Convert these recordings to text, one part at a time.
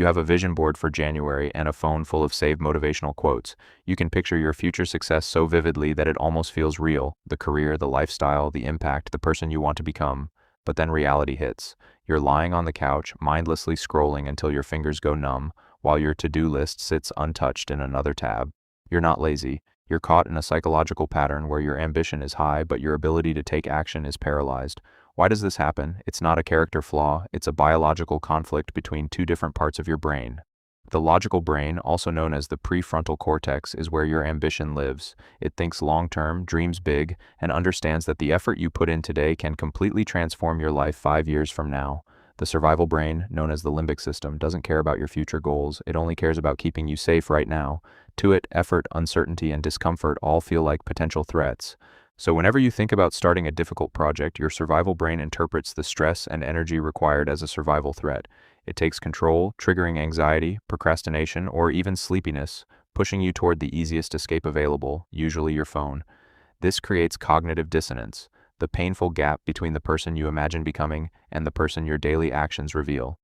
You have a vision board for January and a phone full of saved motivational quotes. You can picture your future success so vividly that it almost feels real: the career, the lifestyle, the impact, the person you want to become. But then reality hits. You're lying on the couch, mindlessly scrolling until your fingers go numb, while your to-do list sits untouched in another tab. You're not lazy. You're caught in a psychological pattern where your ambition is high, but your ability to take action is paralyzed. Why does this happen? It's not a character flaw, it's a biological conflict between two different parts of your brain. The logical brain, also known as the prefrontal cortex, is where your ambition lives. It thinks long-term, dreams big, and understands that the effort you put in today can completely transform your life 5 years from now. The survival brain, known as the limbic system, doesn't care about your future goals. It only cares about keeping you safe right now. To it, effort, uncertainty, and discomfort all feel like potential threats. So whenever you think about starting a difficult project, your survival brain interprets the stress and energy required as a survival threat. It takes control, triggering anxiety, procrastination, or even sleepiness, pushing you toward the easiest escape available, usually your phone. This creates cognitive dissonance, the painful gap between the person you imagine becoming and the person your daily actions reveal.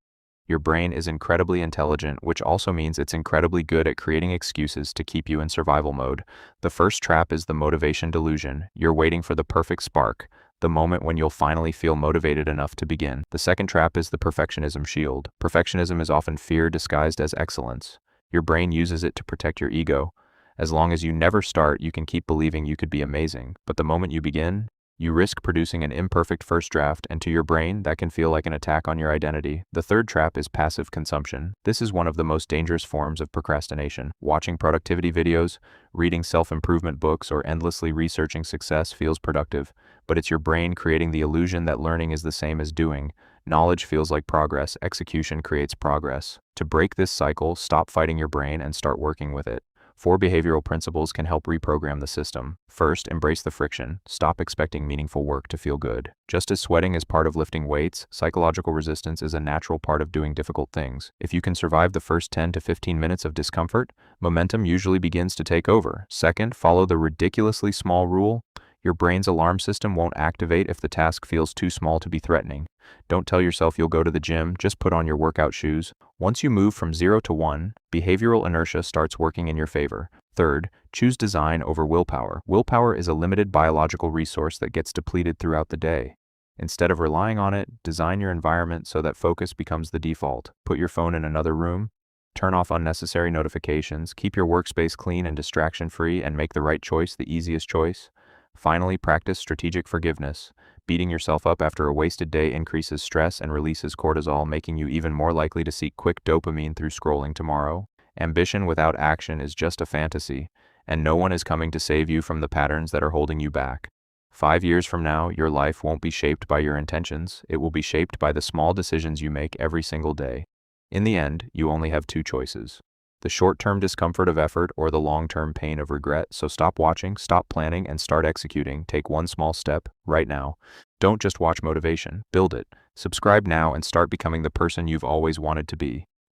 Your brain is incredibly intelligent, which also means it's incredibly good at creating excuses to keep you in survival mode. The first trap is the motivation delusion. You're waiting for the perfect spark, the moment when you'll finally feel motivated enough to begin. The second trap is the perfectionism shield. Perfectionism is often fear disguised as excellence. Your brain uses it to protect your ego. As long as you never start, you can keep believing you could be amazing. But the moment you begin, you risk producing an imperfect first draft, and to your brain, that can feel like an attack on your identity. The third trap is passive consumption. This is one of the most dangerous forms of procrastination. Watching productivity videos, reading self-improvement books, or endlessly researching success feels productive, but it's your brain creating the illusion that learning is the same as doing. Knowledge feels like progress. Execution creates progress. To break this cycle, stop fighting your brain and start working with it. 4 behavioral principles can help reprogram the system. First, embrace the friction. Stop expecting meaningful work to feel good. Just as sweating is part of lifting weights, psychological resistance is a natural part of doing difficult things. If you can survive the first 10 to 15 minutes of discomfort, momentum usually begins to take over. Second, follow the ridiculously small rule. Your brain's alarm system won't activate if the task feels too small to be threatening. Don't tell yourself you'll go to the gym, just put on your workout shoes. Once you move from 0 to 1, behavioral inertia starts working in your favor. Third, choose design over willpower. Willpower is a limited biological resource that gets depleted throughout the day. Instead of relying on it, design your environment so that focus becomes the default. Put your phone in another room, turn off unnecessary notifications, keep your workspace clean and distraction-free, and make the right choice the easiest choice. Finally, practice strategic forgiveness. Beating yourself up after a wasted day increases stress and releases cortisol, making you even more likely to seek quick dopamine through scrolling tomorrow. Ambition without action is just a fantasy, and no one is coming to save you from the patterns that are holding you back. 5 years from now, your life won't be shaped by your intentions. It will be shaped by the small decisions you make every single day. In the end, you only have 2 choices: the short-term discomfort of effort or the long-term pain of regret. So stop watching, stop planning, and start executing. Take one small step right now. Don't just watch motivation, build it. Subscribe now and start becoming the person you've always wanted to be.